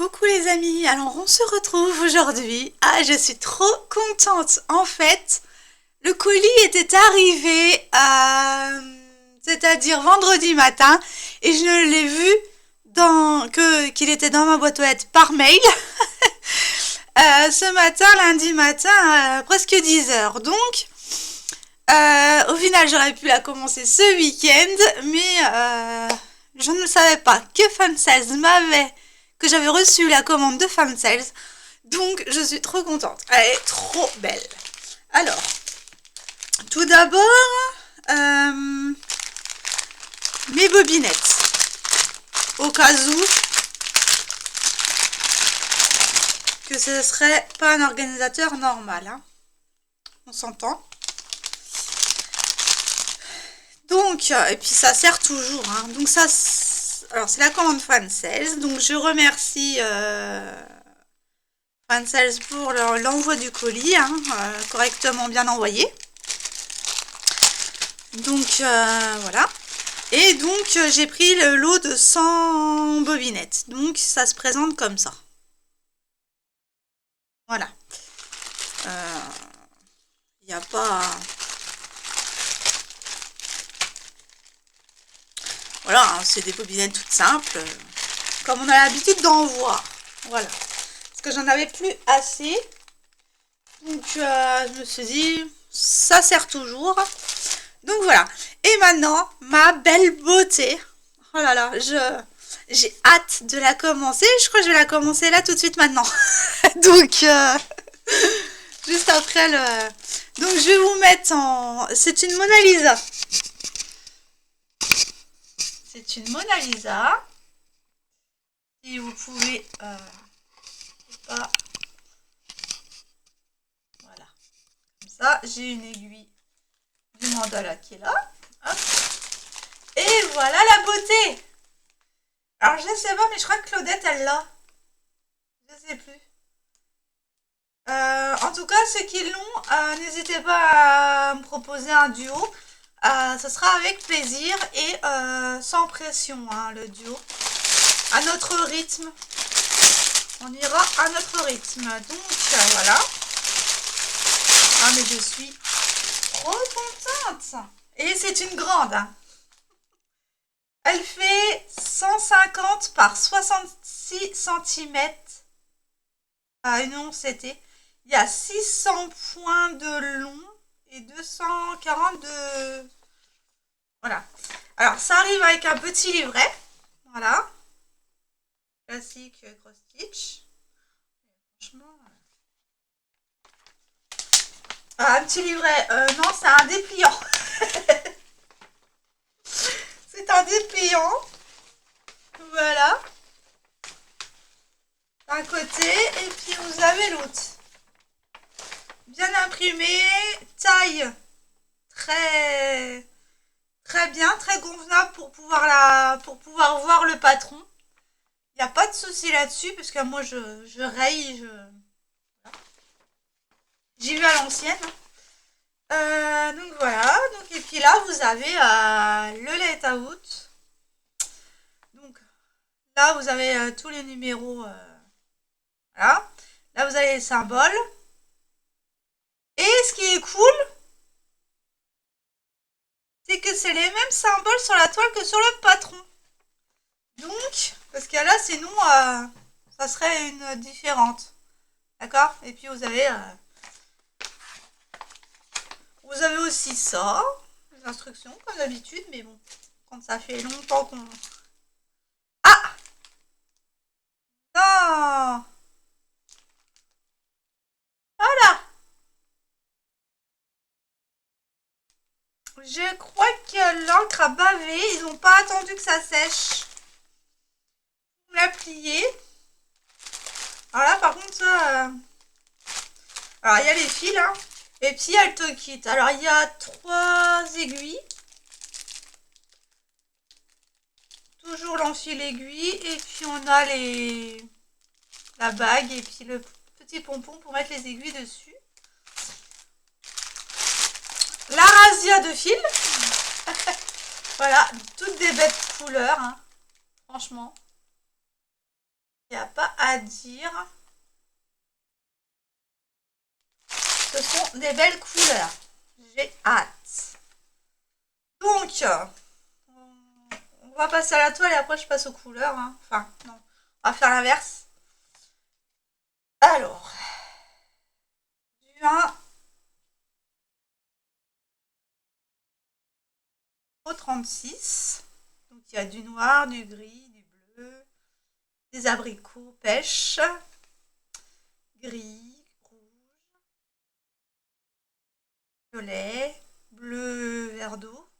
Coucou les amis, alors on se retrouve aujourd'hui. Ah, je suis trop contente. En fait, le colis était arrivé, c'est-à-dire vendredi matin, et je ne l'ai vu qu'il était dans ma boîte aux lettres par mail. Ce matin, lundi matin, à presque 10 heures. Donc, au final, j'aurais pu la commencer ce week-end, mais je ne savais pas que Fansales que j'avais reçu la commande de Fansales. Donc, je suis trop contente. Elle est trop belle. Alors, tout d'abord, mes bobinettes. Au cas où que ce serait pas un organisateur normal. Hein. On s'entend. Donc, et puis ça sert toujours. Hein. Donc ça, alors c'est la commande Fansales. Donc je remercie Fansales pour l'envoi du colis, hein, correctement bien envoyé. Donc voilà. Et donc j'ai pris le lot de 100 bobinettes. Donc ça se présente comme ça. Voilà. Il n'y a pas... Voilà, hein, c'est des bobinettes toutes simples, comme on a l'habitude d'en voir. Voilà. Parce que j'en avais plus assez. Donc je me suis dit, ça sert toujours. Donc voilà. Et maintenant, ma belle beauté. Oh là là, j'ai hâte de la commencer. Je crois que je vais la commencer là tout de suite maintenant. Donc, juste après le... Donc je vais vous mettre en... C'est une Mona Lisa. C'est une Mona Lisa. Si vous pouvez... pas... Voilà. Comme ça, j'ai une aiguille du mandala qui est là. Hop. Et voilà la beauté. Alors, je ne sais pas, mais je crois que Claudette, elle l'a. Je ne sais plus. En tout cas, ceux qui l'ont, n'hésitez pas à me proposer un duo. Ce sera avec plaisir et sans pression, hein, le duo. À notre rythme. On ira à notre rythme. Donc, voilà. Ah, mais je suis trop contente. Et c'est une grande. Hein. Elle fait 150 par 66 cm. Non, c'était. Il y a 600 points de long et 240 de... Voilà. Alors, ça arrive avec un petit livret. Voilà. Classique cross stitch. Franchement... un petit livret. Non, c'est un dépliant. C'est un dépliant. Voilà. D'un côté. Et puis, vous avez l'autre. Bien imprimé. Taille très... Très bien, très convenable pour pouvoir voir le patron. Il n'y a pas de souci là-dessus, parce que moi je raye, j'y vais à l'ancienne. Donc voilà, donc, et puis là vous avez le layout. Donc là vous avez tous les numéros. Voilà. Là vous avez les symboles. Et ce qui est cool, c'est que c'est les mêmes symboles sur la toile que sur le patron. Donc, parce que là, sinon, ça serait une différente. D'accord? Et puis, vous avez aussi ça, les instructions, comme d'habitude, mais bon, quand ça fait longtemps qu'on... Ah! Non! Voilà! Je crois que l'encre a bavé, ils n'ont pas attendu que ça sèche. Vous la pliez. Alors là, par contre, ça... Alors, il y a les fils, hein. Et puis, il y a le toolkit. Alors, il y a 3 aiguilles. Toujours l'enfil aiguille. Et puis, on a la bague et puis le petit pompon pour mettre les aiguilles dessus. La razzia de fil. Voilà, toutes des bêtes couleurs. Hein. Franchement. Il n'y a pas à dire. Ce sont des belles couleurs. J'ai hâte. Donc, on va passer à la toile et après je passe aux couleurs. Hein. Enfin, non. On va faire l'inverse. Alors, du 1 au 36. Donc, il y a du noir, du gris, du bleu, des abricots, pêche, gris, rouge, violet, bleu, vert d'eau,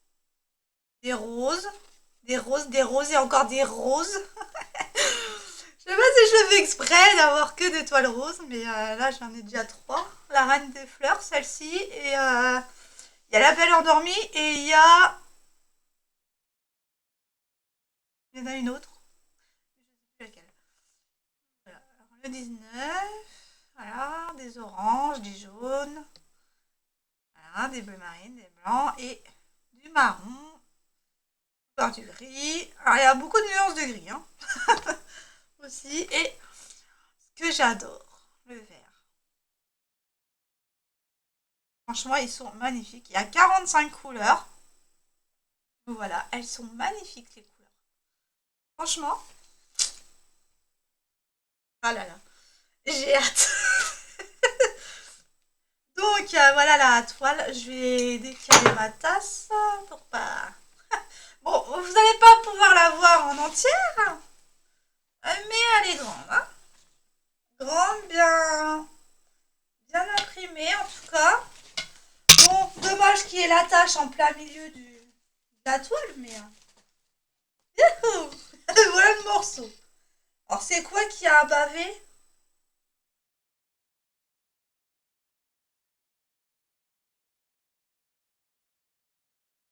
des roses, des roses, des roses et encore des roses. Je sais pas si je le fais exprès d'avoir que des toiles roses, mais là j'en ai déjà 3. La reine des fleurs, celle-ci, et il y a la belle endormie, et il y en a une autre. Je sais plus laquelle. Voilà. Alors, le 19, voilà, des oranges, des jaunes, voilà, des bleus marines, des blancs, et du marron, encore du gris. Alors il y a beaucoup de nuances de gris, hein. Aussi, et ce que j'adore, le vert. Franchement, ils sont magnifiques. Il y a 45 couleurs. Voilà, elles sont magnifiques les couleurs. Franchement, ah là là, j'ai hâte. Donc voilà la toile. Je vais décaler ma tasse pour pas. Bon, vous n'allez pas pouvoir la voir en entière, mais elle est grande. Hein. Grande, bien imprimée en tout cas. Bon, dommage qu'il y ait la tache en plein milieu de la toile, mais voilà le morceau. Alors c'est quoi qui a un pavé?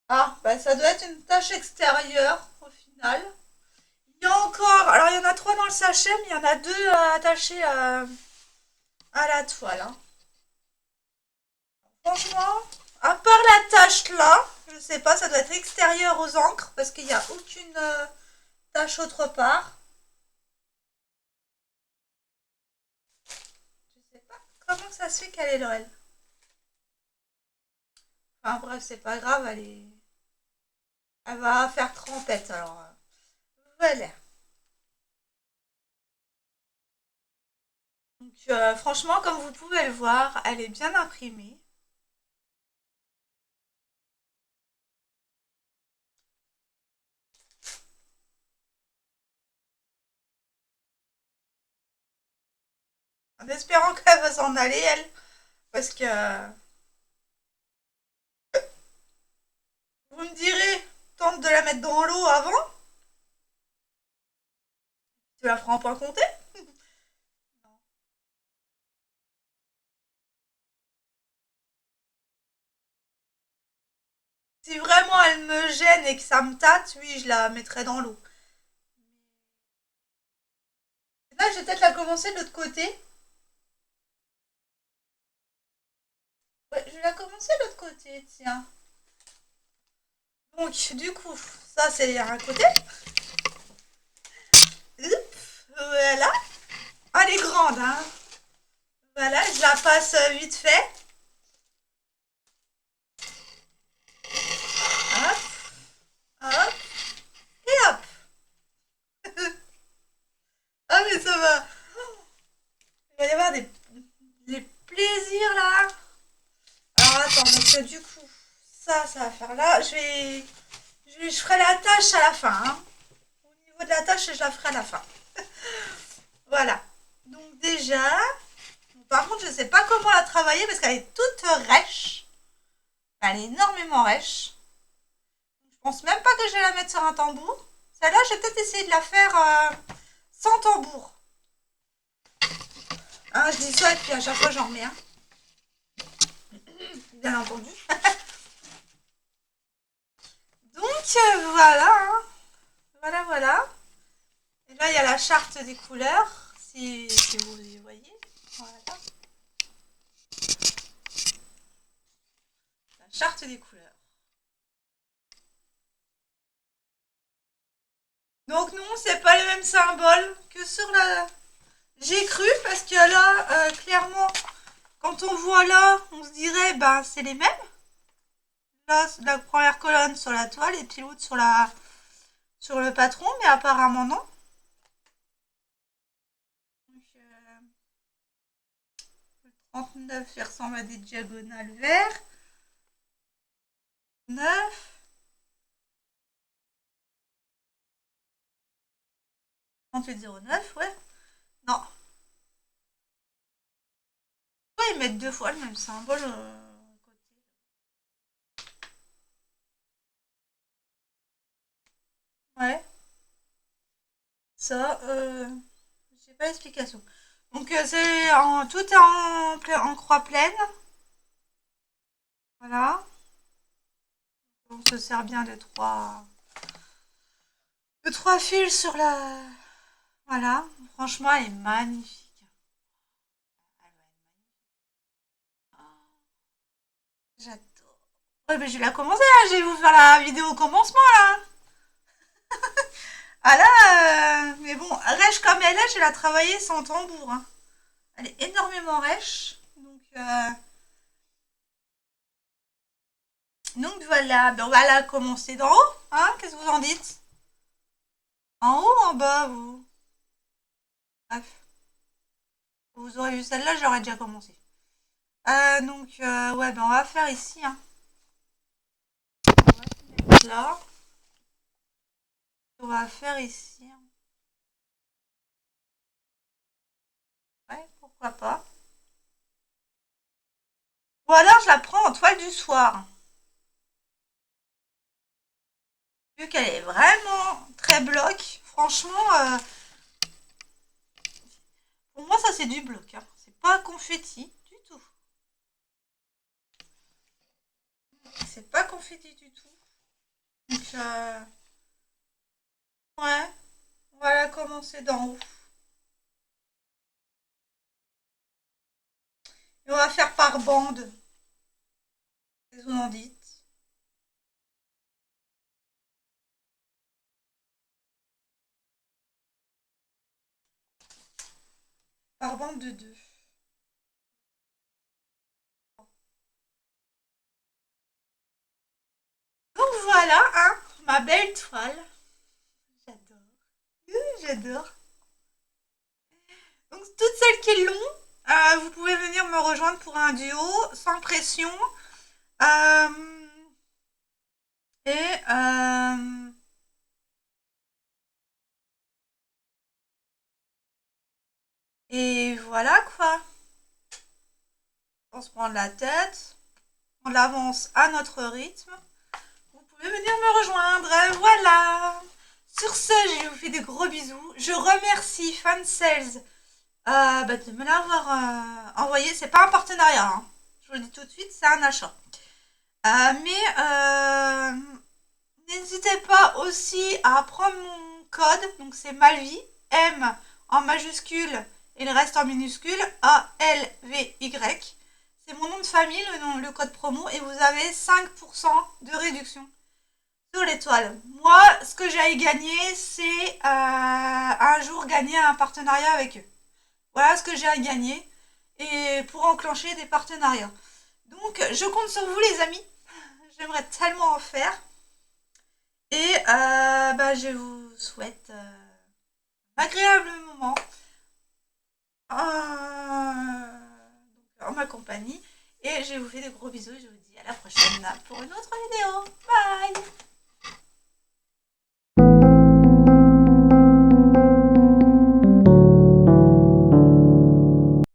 Ah, bah ça doit être une tache extérieure au final. Il y a encore, alors il y en a 3 dans le sachet, mais il y en a 2 attachés à la toile. Hein. Franchement, à part la tache là, je sais pas, ça doit être extérieur aux encres parce qu'il n'y a aucune tache autre part. Je sais pas comment ça se fait qu'elle est là, elle. Enfin bref, c'est pas grave, elle va faire trempette alors. Voilà. Donc franchement, comme vous pouvez le voir, elle est bien imprimée. En espérant qu'elle va s'en aller, elle. Parce que vous me direz, tente de la mettre dans l'eau avant. Tu la feras en point compté. Si vraiment elle me gêne et que ça me tâte, oui, je la mettrai dans l'eau. Là, je vais peut-être la commencer de l'autre côté. Ouais, je vais la commencer de l'autre côté, tiens. Donc, du coup, ça c'est un côté. Voilà. Elle est grande, hein. Voilà, je la passe vite fait. Hop, hop, et hop. Ah, mais ça va. Il va y avoir des plaisirs là. Alors attends, parce que du coup, ça va faire là. Je ferai la tâche à la fin. Hein. Au niveau de la tâche, je la ferai à la fin. Voilà. Donc déjà, par contre, je ne sais pas comment la travailler parce qu'elle est toute rêche. Elle est énormément rêche. Je pense même pas que je vais la mettre sur un tambour. Celle-là, je vais peut-être essayer de la faire sans tambour. Hein, je dis ça et puis à chaque fois j'en remets un. Bien entendu. Donc voilà. Hein. Voilà, voilà. Et là, il y a la charte des couleurs, si vous y voyez. Voilà. La charte des couleurs. Donc non, c'est pas les mêmes symboles que sur la... J'ai cru parce que là, clairement, quand on voit là, on se dirait, ben c'est les mêmes. Là, la première colonne sur la toile et puis l'autre sur le patron, mais apparemment non. Donc, le 39, il ressemble à des diagonales verts. 9. 38,09, ouais. Non. Pourquoi ils mettent deux fois le même symbole côté? Ouais. Ça, j'ai pas d'explication. Donc tout est en croix pleine. Voilà. On se sert bien de trois fils sur la... Voilà. Franchement, elle est magnifique. J'adore. Ouais, mais je vais la commencer, hein. Je vais vous faire la vidéo au commencement, là. Ah là, mais bon, rêche comme elle est, je vais la travailler sans tambour, hein. Elle est énormément rêche. Donc voilà, ben, on va la commencer d'en haut, hein. Qu'est-ce que vous en dites? En haut ou en bas, vous? Bref. Vous aurez vu celle-là, j'aurais déjà commencé. Ouais, ben on va faire ici, hein. On va se mettre là. On va faire ici, hein. Ouais, pourquoi pas. Ou alors je la prends en toile du soir. Vu qu'elle est vraiment très bloc, franchement, pour moi ça c'est du bloc, hein. C'est pas confetti du tout. C'est pas confetti du tout. Donc, ouais, on va la commencer d'en haut. Et on va faire par bande. Qu'est-ce que vous en dites? Par bande de 2. Donc voilà, hein, ma belle toile. J'adore. J'adore. Donc toutes celles qui l'ont, vous pouvez venir me rejoindre pour un duo, sans pression. Euh, et et voilà quoi. On se prend la tête, on l'avance à notre rythme. Vous pouvez venir me rejoindre, voilà. Sur ce, je vous fais de gros bisous. Je remercie Fansales de me l'avoir envoyé. C'est pas un partenariat, hein. Je vous le dis tout de suite, c'est un achat. N'hésitez pas aussi à prendre mon code. Donc c'est Malvy, M en majuscule et le reste en minuscule, ALVY. C'est mon nom de famille, le code promo, et vous avez 5% de réduction sur l'étoile. Moi, ce que j'ai à y gagner, c'est un jour gagner un partenariat avec eux. Voilà ce que j'ai à gagner et pour enclencher des partenariats. Donc, je compte sur vous, les amis. J'aimerais tellement en faire. Et je vous souhaite un agréable moment en ma compagnie. Et je vous fais de gros bisous. Je vous dis à la prochaine pour une autre vidéo. Bye!